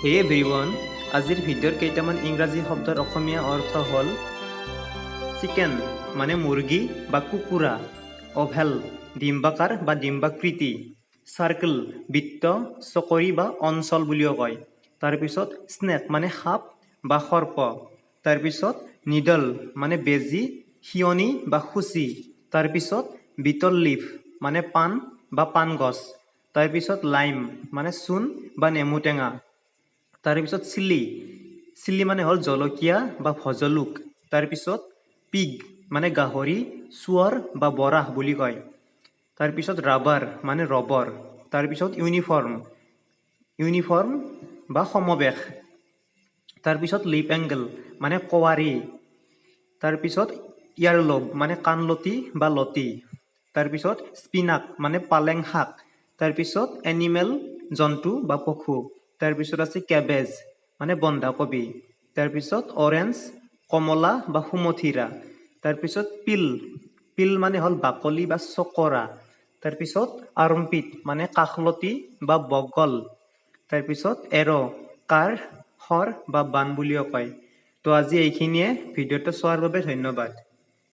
হে এভৰিৱান, আজিৰ ভিডিঅ'ৰ কেইটামান ইংৰাজী শব্দৰ অসমীয়া অৰ্থ হ'ল চিকেন মানে মুৰ্গী বা কুকুৰা, অভেল ডিম্বাকাৰ বা ডিম্বাকৃতি, চাৰ্কেল বৃত্ত, চকৰি বা অঞ্চল বুলিও কয়। তাৰপিছত স্নেক মানে সাপ বা সৰ্প, তাৰপিছত নিডল মানে বেজী, শিয়নি বা খুচি, তাৰপিছত বিটল লিফ মানে পাণ বা পাণ গছ, তাৰপিছত লাইম মানে চূণ বা নেমু টেঙা, তাৰপিছত চিলি মানে হ'ল জলকীয়া বা ভজলুক, তাৰপিছত পিগ মানে গাহৰি, চুৱৰ বা বৰাহ বুলি কয়। তাৰপিছত ৰাবাৰ মানে ৰবৰ, তাৰপিছত ইউনিফৰ্ম বা সমবেশ, তাৰপিছত লিপ এংগল মানে কোৱাৰী, তাৰপিছত ইয়াৰলব মানে কাণলতি বা লতি, তাৰপিছত স্পিনাক মানে পালেং শাক, তাৰপিছত এনিমেল জন্তু বা পশু, তাৰপিছত আছে কেবেজ মানে বন্ধাকবি, তাৰপিছত অৰেঞ্জ কমলা বা সুমথিৰা, তাৰপিছত পিল মানে হ'ল বাকলি বা চকৰা, তাৰপিছত আৰ্মপিট মানে কাষলতি বা বগল, তাৰপিছত কাঁড় শৰ বা বান বুলিও কয়। তো আজি এইখিনিয়ে, ভিডিঅ'টো চোৱাৰ বাবে ধন্যবাদ।